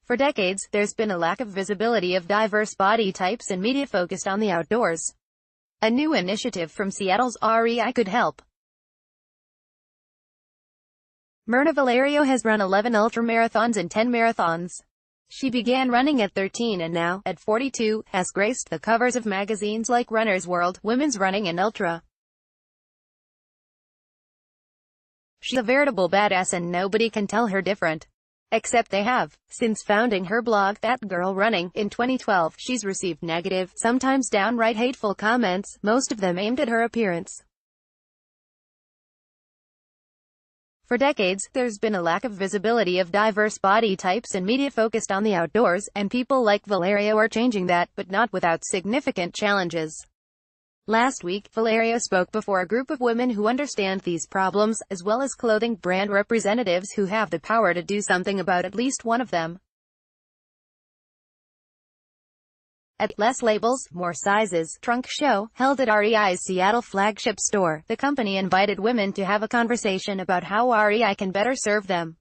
For decades, there's been a lack of visibility of diverse body types and media focused on the outdoors. A new initiative from Seattle's REI could help. Myrna Valerio has run 11 ultramarathons and 10 marathons. She began running at 13 and now, at 42, has graced the covers of magazines like Runner's World, Women's Running and Ultra. She's a veritable badass and nobody can tell her different. Except they have. Since founding her blog, That Girl Running, in 2012, she's received negative, sometimes downright hateful comments, most of them aimed at her appearance. For decades, there's been a lack of visibility of diverse body types and media focused on the outdoors, and people like Valerio are changing that, but not without significant challenges. Last week, Valerio spoke before a group of women who understand these problems, as well as clothing brand representatives who have the power to do something about at least one of them. At Less Labels, More Sizes trunk show, held at REI's Seattle flagship store, the company invited women to have a conversation about how REI can better serve them.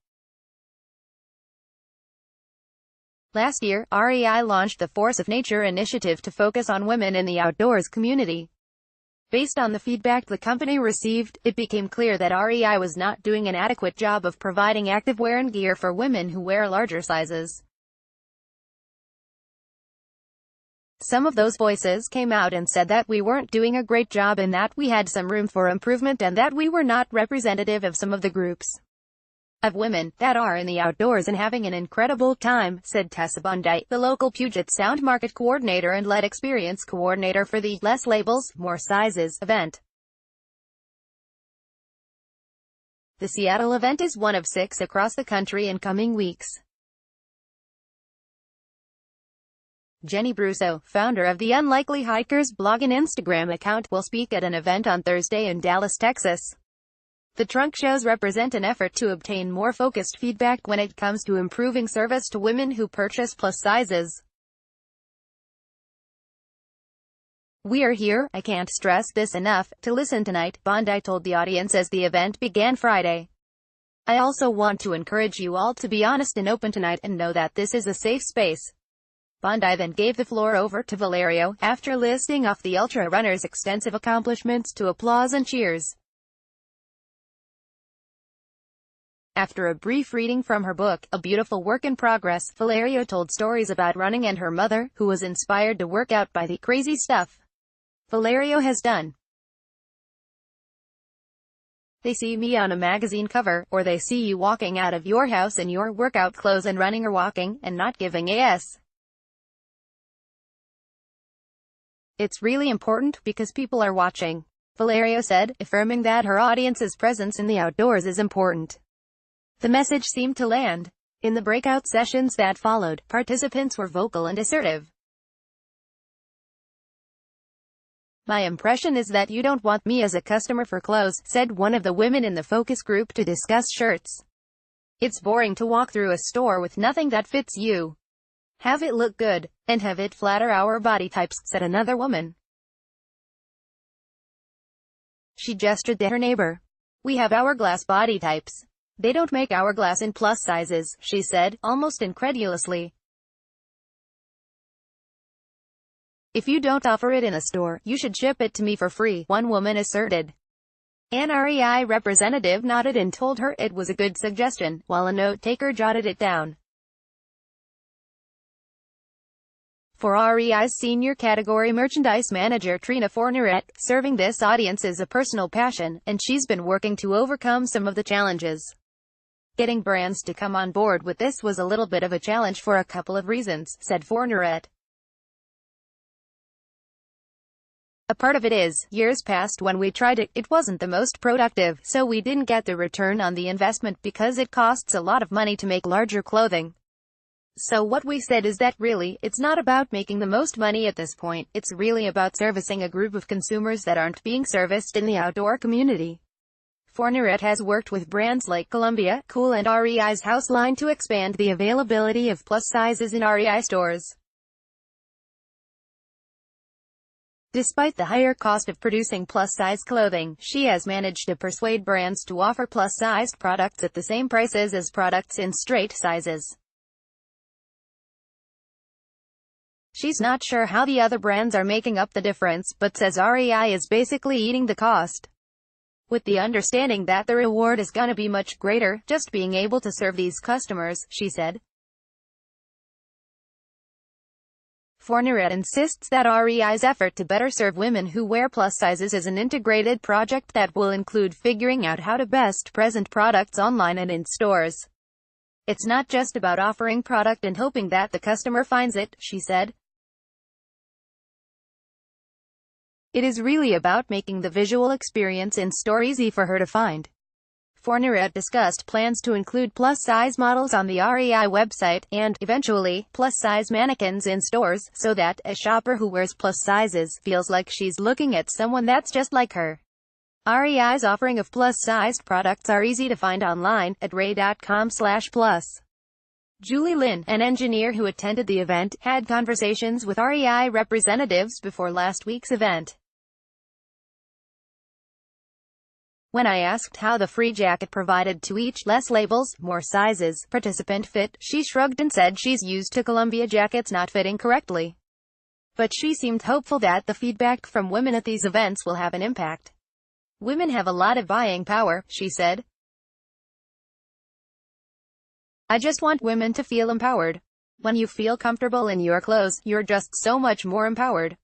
Last year, REI launched the Force of Nature initiative to focus on women in the outdoors community. Based on the feedback the company received, it became clear that REI was not doing an adequate job of providing activewear and gear for women who wear larger sizes. Some of those voices came out and said that we weren't doing a great job and that we had some room for improvement and that we were not representative of some of the groups of women that are in the outdoors and having an incredible time, said Tessa Bondi, the local Puget Sound market coordinator and lead experience coordinator for the Less Labels, More Sizes event. The Seattle event is one of 6 across the country in coming weeks. Jenny Brusso, founder of the Unlikely Hikers blog and Instagram account, will speak at an event on Thursday in Dallas, Texas. The trunk shows represent an effort to obtain more focused feedback when it comes to improving service to women who purchase plus sizes. "We are here, I can't stress this enough, to listen tonight," Bondi told the audience as the event began Friday. "I also want to encourage you all to be honest and open tonight and know that this is a safe space." Bondi then gave the floor over to Valerio, after listing off the ultra runner's extensive accomplishments to applause and cheers. After a brief reading from her book, A Beautiful Work in Progress, Valerio told stories about running and her mother, who was inspired to work out by the crazy stuff Valerio has done. "They see me on a magazine cover, or they see you walking out of your house in your workout clothes and running or walking, and not giving a s. It's really important, because people are watching," Valerio said, affirming that her audience's presence in the outdoors is important. The message seemed to land. In the breakout sessions that followed, participants were vocal and assertive. "My impression is that you don't want me as a customer for clothes," said one of the women in the focus group to discuss shirts. "It's boring to walk through a store with nothing that fits you. Have it look good, and have it flatter our body types," said another woman. She gestured at her neighbor. "We have hourglass body types. They don't make hourglass in plus sizes," she said, almost incredulously. "If you don't offer it in a store, you should ship it to me for free," one woman asserted. An REI representative nodded and told her it was a good suggestion, while a note-taker jotted it down. For REI's senior category merchandise manager Trina Forneret, serving this audience is a personal passion, and she's been working to overcome some of the challenges. "Getting brands to come on board with this was a little bit of a challenge for a couple of reasons," said Forneret. "A part of it is, years past when we tried it, it wasn't the most productive, so we didn't get the return on the investment because it costs a lot of money to make larger clothing. So what we said is that really, it's not about making the most money at this point, it's really about servicing a group of consumers that aren't being serviced in the outdoor community." Forneret has worked with brands like Columbia, Cool and REI's House line to expand the availability of plus sizes in REI stores. Despite the higher cost of producing plus-size clothing, she has managed to persuade brands to offer plus-sized products at the same prices as products in straight sizes. She's not sure how the other brands are making up the difference, but says REI is basically eating the cost, with the understanding that the reward is gonna be much greater, just being able to serve these customers, she said. Fourniret insists that REI's effort to better serve women who wear plus sizes is an integrated project that will include figuring out how to best present products online and in stores. It's not just about offering product and hoping that the customer finds it, she said. It is really about making the visual experience in store easy for her to find. Fourniret discussed plans to include plus-size models on the REI website, and, eventually, plus-size mannequins in stores, so that a shopper who wears plus sizes feels like she's looking at someone that's just like her. REI's offering of plus-sized products are easy to find online, at rei.com/plus. Julie Lin, an engineer who attended the event, had conversations with REI representatives before last week's event. When I asked how the free jacket provided to each less labels, more sizes, participant fit, she shrugged and said she's used to Columbia jackets not fitting correctly. But she seemed hopeful that the feedback from women at these events will have an impact. Women have a lot of buying power, she said. I just want women to feel empowered. When you feel comfortable in your clothes, you're just so much more empowered.